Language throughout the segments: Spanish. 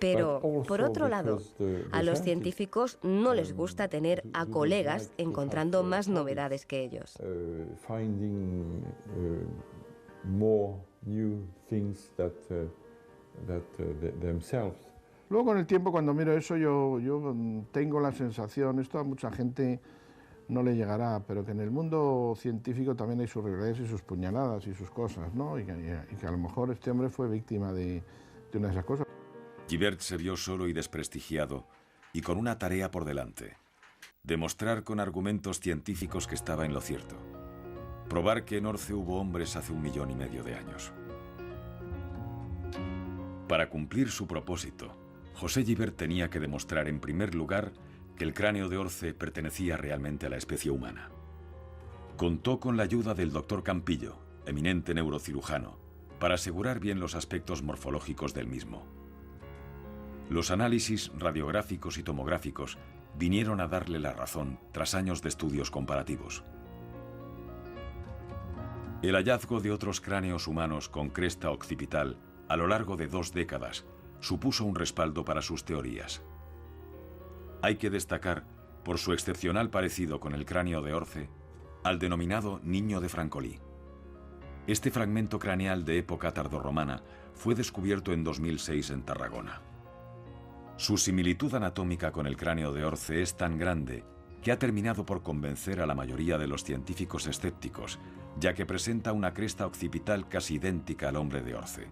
Pero, por otro lado, a los científicos no les gusta tener a colegas encontrando más novedades que ellos. Luego, con el tiempo, cuando miro eso, yo tengo la sensación, esto a mucha gente no le llegará, pero que en el mundo científico también hay sus regresos y sus puñaladas y sus cosas, ¿no? Y que a lo mejor este hombre fue víctima de una de esas cosas. Gibert se vio solo y desprestigiado, y con una tarea por delante: demostrar con argumentos científicos que estaba en lo cierto. Probar que en Orce hubo hombres hace 1,5 millones de años. Para cumplir su propósito, José Gibert tenía que demostrar en primer lugar que el cráneo de Orce pertenecía realmente a la especie humana. Contó con la ayuda del doctor Campillo, eminente neurocirujano, para asegurar bien los aspectos morfológicos del mismo. Los análisis radiográficos y tomográficos vinieron a darle la razón tras años de estudios comparativos. El hallazgo de otros cráneos humanos con cresta occipital a lo largo de 2 décadas supuso un respaldo para sus teorías. Hay que destacar, por su excepcional parecido con el cráneo de Orce, al denominado Niño de Francolí. Este fragmento craneal de época tardorromana fue descubierto en 2006 en Tarragona. Su similitud anatómica con el cráneo de Orce es tan grande que ha terminado por convencer a la mayoría de los científicos escépticos, ya que presenta una cresta occipital casi idéntica al hombre de Orce.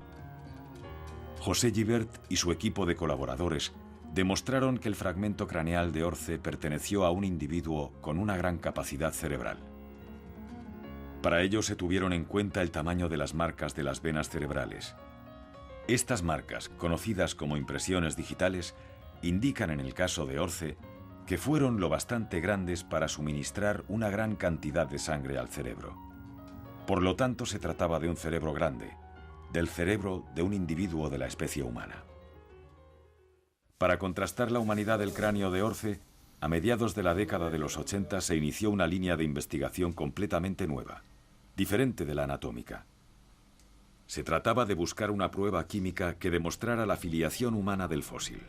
José Gibert y su equipo de colaboradores demostraron que el fragmento craneal de Orce perteneció a un individuo con una gran capacidad cerebral. Para ello se tuvieron en cuenta el tamaño de las marcas de las venas cerebrales. Estas marcas, conocidas como impresiones digitales, indican en el caso de Orce que fueron lo bastante grandes para suministrar una gran cantidad de sangre al cerebro. Por lo tanto, se trataba de un cerebro grande, del cerebro de un individuo de la especie humana. Para contrastar la humanidad del cráneo de Orce, a mediados de la década de los 80 se inició una línea de investigación completamente nueva, diferente de la anatómica. Se trataba de buscar una prueba química que demostrara la filiación humana del fósil.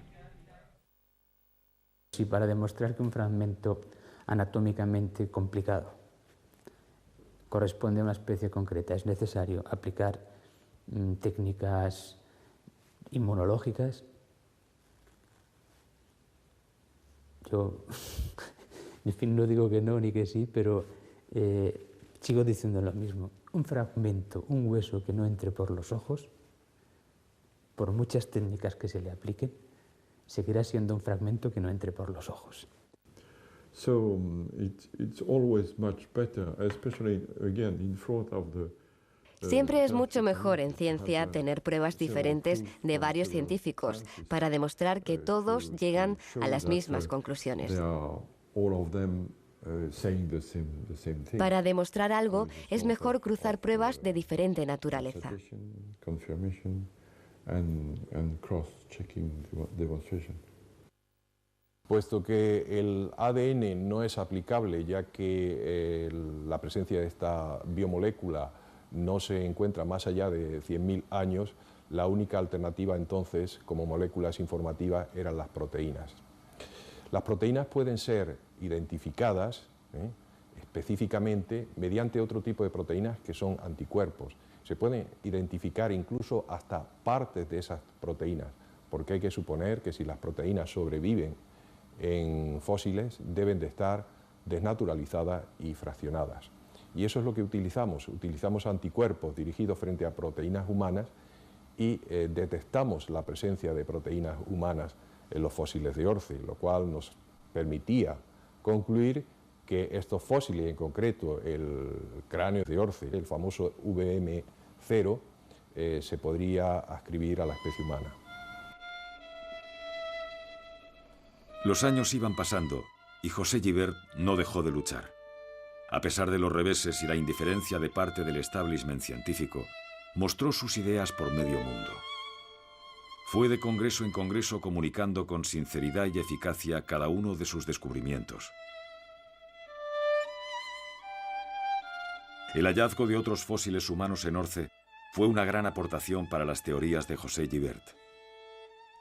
Si para demostrar que un fragmento anatómicamente complicado corresponde a una especie concreta es necesario aplicar técnicas inmunológicas, yo en fin no digo que no ni que sí, pero sigo diciendo lo mismo. Un fragmento, un hueso que no entre por los ojos, por muchas técnicas que se le apliquen, seguirá siendo un fragmento que no entre por los ojos. So it's always much better, especially again in front of the Siempre es mucho mejor en ciencia tener pruebas diferentes de varios científicos para demostrar que todos llegan a las mismas conclusiones. Para demostrar algo es mejor cruzar pruebas de diferente naturaleza. Puesto que el ADN no es aplicable, ya que la presencia de esta biomolécula no se encuentra más allá de 100.000 años, la única alternativa entonces, como moléculas informativas, eran las proteínas. Las proteínas pueden ser identificadas específicamente mediante otro tipo de proteínas que son anticuerpos. Se pueden identificar incluso hasta partes de esas proteínas, porque hay que suponer que si las proteínas sobreviven en fósiles, deben de estar desnaturalizadas y fraccionadas. Y eso es lo que utilizamos. Utilizamos anticuerpos dirigidos frente a proteínas humanas y detectamos la presencia de proteínas humanas en los fósiles de Orce, lo cual nos permitía concluir que estos fósiles, en concreto el cráneo de Orce, el famoso VM0, se podría adscribir a la especie humana. Los años iban pasando y José Gibert no dejó de luchar. A pesar de los reveses y la indiferencia de parte del establishment científico, mostró sus ideas por medio mundo. Fue de congreso en congreso comunicando con sinceridad y eficacia cada uno de sus descubrimientos. El hallazgo de otros fósiles humanos en Orce fue una gran aportación para las teorías de José Gibert.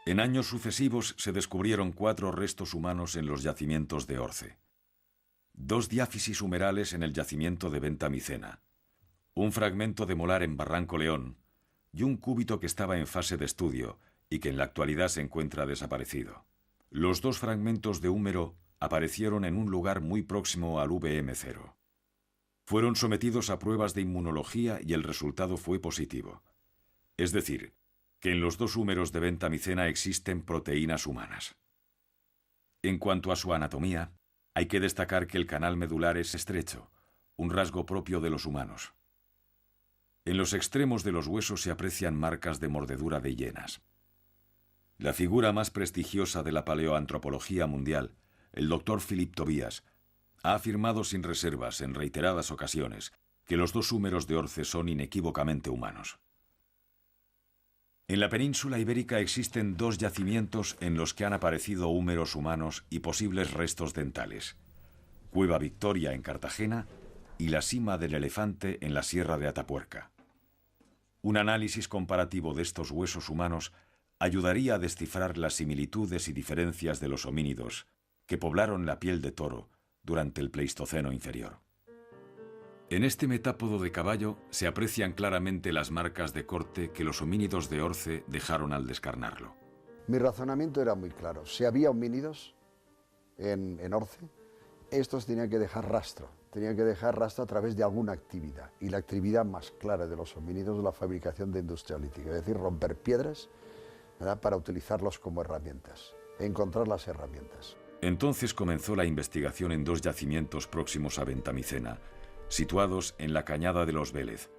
En años sucesivos se descubrieron 4 restos humanos en los yacimientos de Orce. 2 diáfisis humerales en el yacimiento de Venta-Micena, un fragmento de molar en Barranco León y un cúbito que estaba en fase de estudio y que en la actualidad se encuentra desaparecido. Los 2 fragmentos de húmero aparecieron en un lugar muy próximo al VM0. Fueron sometidos a pruebas de inmunología y el resultado fue positivo. Es decir, que en los 2 húmeros de Venta-Micena existen proteínas humanas. En cuanto a su anatomía, hay que destacar que el canal medular es estrecho, un rasgo propio de los humanos. En los extremos de los huesos se aprecian marcas de mordedura de hienas. La figura más prestigiosa de la paleoantropología mundial, el doctor Philip Tobias, ha afirmado sin reservas en reiteradas ocasiones que los 2 húmeros de Orce son inequívocamente humanos. En la península ibérica existen 2 yacimientos en los que han aparecido húmeros humanos y posibles restos dentales: Cueva Victoria en Cartagena y la Sima del Elefante en la Sierra de Atapuerca. Un análisis comparativo de estos huesos humanos ayudaría a descifrar las similitudes y diferencias de los homínidos que poblaron la piel de toro durante el Pleistoceno inferior. En este metápodo de caballo se aprecian claramente las marcas de corte que los homínidos de Orce dejaron al descarnarlo. Mi razonamiento era muy claro. Si había homínidos en Orce, estos tenían que dejar rastro. Tenían que dejar rastro a través de alguna actividad. Y la actividad más clara de los homínidos es la fabricación de industria lítica, es decir, romper piedras, ¿verdad?, para utilizarlos como herramientas, encontrar las herramientas. Entonces comenzó la investigación en 2 yacimientos próximos a Venta-Micena, situados en la Cañada de los Vélez: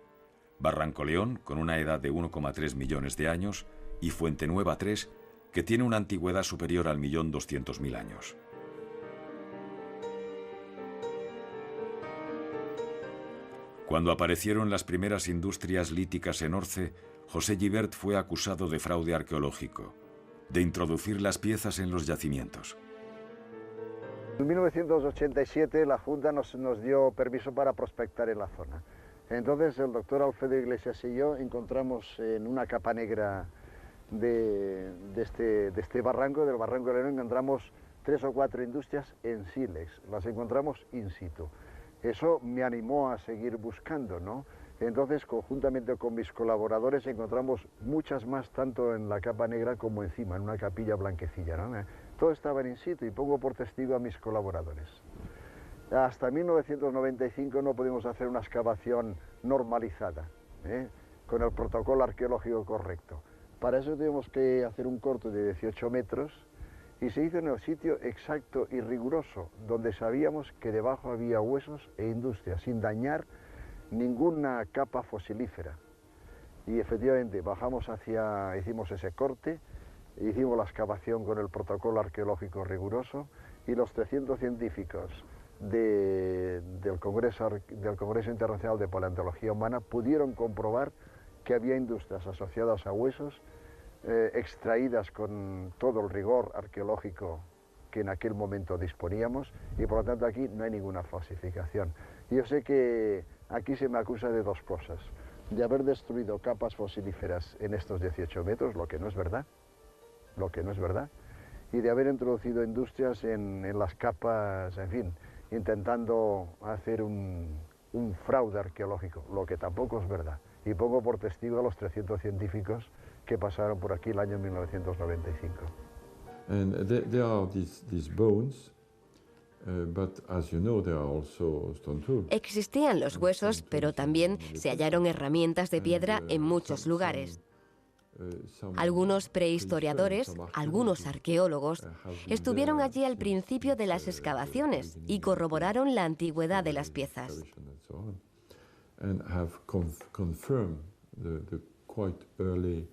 Barranco León, con una edad de 1,3 millones de años, y Fuente Nueva 3, que tiene una antigüedad superior al 1.200.000 años. Cuando aparecieron las primeras industrias líticas en Orce, José Gibert fue acusado de fraude arqueológico, de introducir las piezas en los yacimientos. En 1987 la Junta nos dio permiso para prospectar en la zona. Entonces el doctor Alfredo Iglesias y yo encontramos en una capa negra de este barranco, del Barranco de León, encontramos 3 o 4 industrias en sílex, las encontramos in situ. Eso me animó a seguir buscando, ¿no? Entonces, conjuntamente con mis colaboradores, encontramos muchas más, tanto en la capa negra como encima, en una capilla blanquecilla, ¿no? Todo estaba in situ y pongo por testigo a mis colaboradores. Hasta 1995 no pudimos hacer una excavación normalizada, con el protocolo arqueológico correcto. Para eso tuvimos que hacer un corto de 18 metros y se hizo en el sitio exacto y riguroso, donde sabíamos que debajo había huesos e industria, sin dañar ninguna capa fosilífera. Y efectivamente bajamos hicimos ese corte, hicimos la excavación con el protocolo arqueológico riguroso y los 300 científicos del Congreso Internacional de Paleontología Humana pudieron comprobar que había industrias asociadas a huesos extraídas con todo el rigor arqueológico que en aquel momento disponíamos y por lo tanto aquí no hay ninguna falsificación. Y yo sé que aquí se me acusa de 2 cosas: de haber destruido capas fosilíferas en estos 18 metros, lo que no es verdad, y de haber introducido industrias en las capas, en fin, intentando hacer un fraude arqueológico, lo que tampoco es verdad. Y pongo por testigo a los 300 científicos que pasaron por aquí el año 1995. And there are these bones, but as you know, there are also stone tools. Existían los huesos, pero también se hallaron herramientas de piedra en muchos lugares. Algunos prehistoriadores, algunos arqueólogos, estuvieron allí al principio de las excavaciones y corroboraron la antigüedad de las piezas. And have confirmed the quite early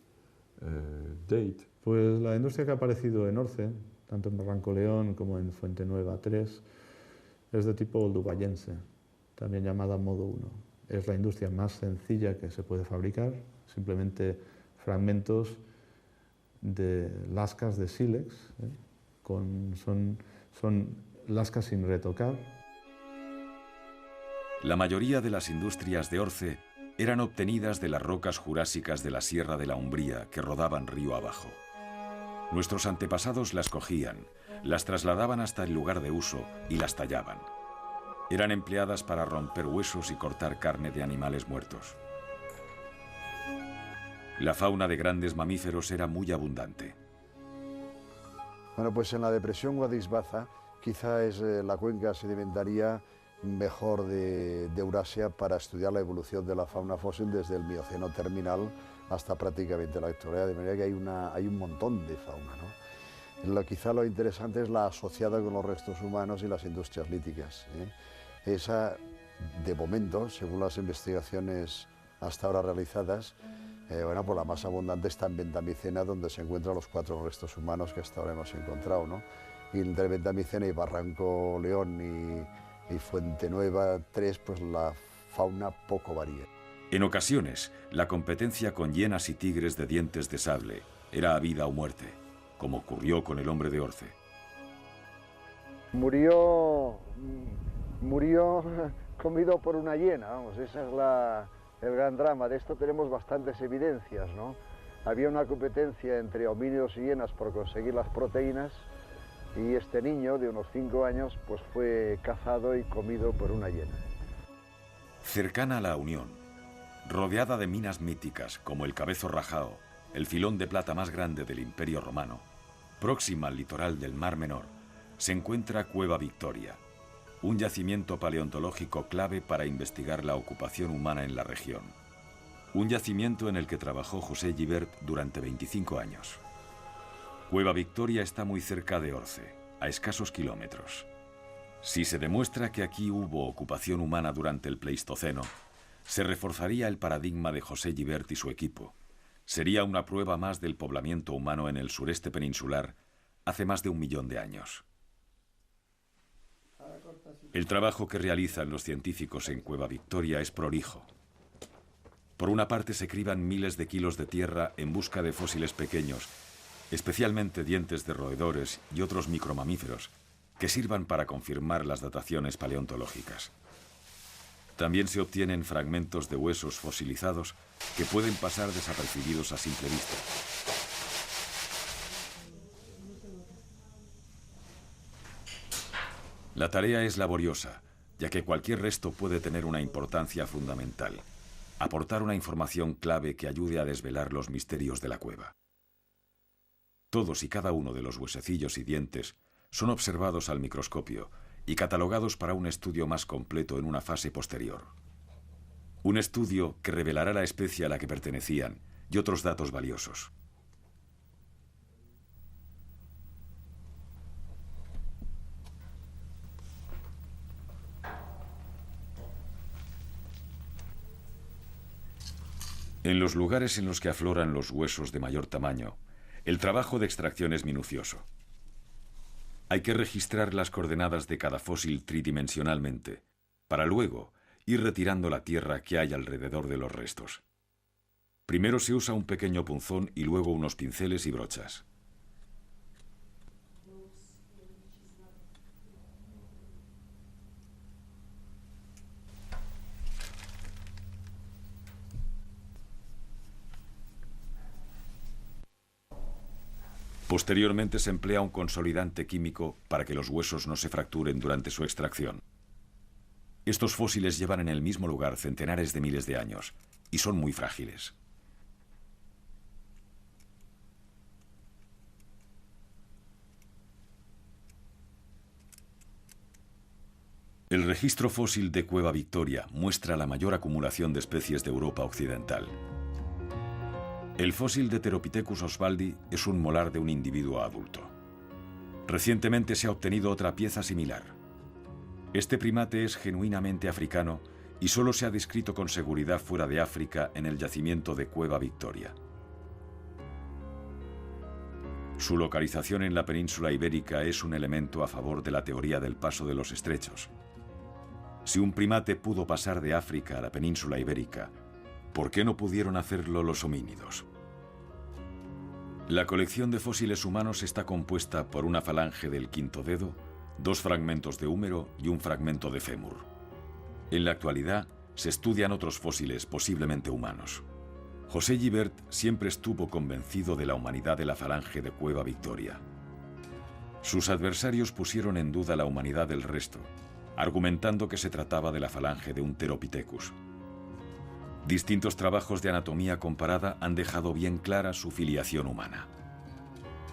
date. Pues la industria que ha aparecido en Orce, tanto en Barranco León como en Fuente Nueva 3, es de tipo oldubayense, también llamada modo 1. Es la industria más sencilla que se puede fabricar, simplemente fragmentos de lascas de sílex, son lascas sin retocar. La mayoría de las industrias de Orce eran obtenidas de las rocas jurásicas de la Sierra de la Umbría que rodaban río abajo. Nuestros antepasados las cogían, las trasladaban hasta el lugar de uso y las tallaban. Eran empleadas para romper huesos y cortar carne de animales muertos. La fauna de grandes mamíferos era muy abundante. Bueno, pues en la depresión Guadix-Baza quizá es la cuenca sedimentaria mejor de Eurasia para estudiar la evolución de la fauna fósil desde el Mioceno terminal hasta prácticamente la actualidad, de manera que hay un montón de fauna, ¿no? Quizá lo interesante es la asociada con los restos humanos y las industrias líticas, ¿eh? Esa, de momento, según las investigaciones hasta ahora realizadas, bueno, pues la más abundante está en Ventamicena, donde se encuentran los 4 restos humanos que hasta ahora hemos encontrado, ¿no? Y entre Ventamicena y Barranco León y Fuente Nueva 3, pues la fauna poco varía. En ocasiones, la competencia con hienas y tigres de dientes de sable era a vida o muerte, como ocurrió con el hombre de Orce. Murió comido por una hiena, vamos, esa es el gran drama. De esto tenemos bastantes evidencias, ¿no? Había una competencia entre homínidos y hienas por conseguir las proteínas, y este niño de unos 5 años pues fue cazado y comido por una hiena. Cercana a la Unión, rodeada de minas míticas como el Cabezo Rajao, el filón de plata más grande del Imperio Romano, próxima al litoral del Mar Menor, se encuentra Cueva Victoria, un yacimiento paleontológico clave para investigar la ocupación humana en la región. Un yacimiento en el que trabajó José Gibert durante 25 años. Cueva Victoria está muy cerca de Orce, a escasos kilómetros. Si se demuestra que aquí hubo ocupación humana durante el Pleistoceno, se reforzaría el paradigma de José Gibert y su equipo. Sería una prueba más del poblamiento humano en el sureste peninsular hace más de 1 millón de años. El trabajo que realizan los científicos en Cueva Victoria es prolijo. Por una parte se criban miles de kilos de tierra en busca de fósiles pequeños, especialmente dientes de roedores y otros micromamíferos, que sirvan para confirmar las dataciones paleontológicas. También se obtienen fragmentos de huesos fosilizados que pueden pasar desapercibidos a simple vista. La tarea es laboriosa, ya que cualquier resto puede tener una importancia fundamental, aportar una información clave que ayude a desvelar los misterios de la cueva. Todos y cada uno de los huesecillos y dientes son observados al microscopio y catalogados para un estudio más completo en una fase posterior. Un estudio que revelará la especie a la que pertenecían y otros datos valiosos. En los lugares en los que afloran los huesos de mayor tamaño, el trabajo de extracción es minucioso. Hay que registrar las coordenadas de cada fósil tridimensionalmente, para luego ir retirando la tierra que hay alrededor de los restos. Primero se usa un pequeño punzón y luego unos pinceles y brochas. Posteriormente se emplea un consolidante químico para que los huesos no se fracturen durante su extracción. Estos fósiles llevan en el mismo lugar centenares de miles de años y son muy frágiles. El registro fósil de Cueva Victoria muestra la mayor acumulación de especies de Europa occidental. El fósil de Theropithecus osvaldi es un molar de un individuo adulto. Recientemente se ha obtenido otra pieza similar. Este primate es genuinamente africano y solo se ha descrito con seguridad fuera de África en el yacimiento de Cueva Victoria. Su localización en la península ibérica es un elemento a favor de la teoría del paso de los estrechos. Si un primate pudo pasar de África a la península ibérica, ¿por qué no pudieron hacerlo los homínidos? La colección de fósiles humanos está compuesta por una falange del quinto dedo, 2 fragmentos de húmero y un fragmento de fémur. En la actualidad, se estudian otros fósiles posiblemente humanos. José Gibert siempre estuvo convencido de la humanidad de la falange de Cueva Victoria. Sus adversarios pusieron en duda la humanidad del resto, argumentando que se trataba de la falange de un Theropithecus. Distintos trabajos de anatomía comparada han dejado bien clara su filiación humana.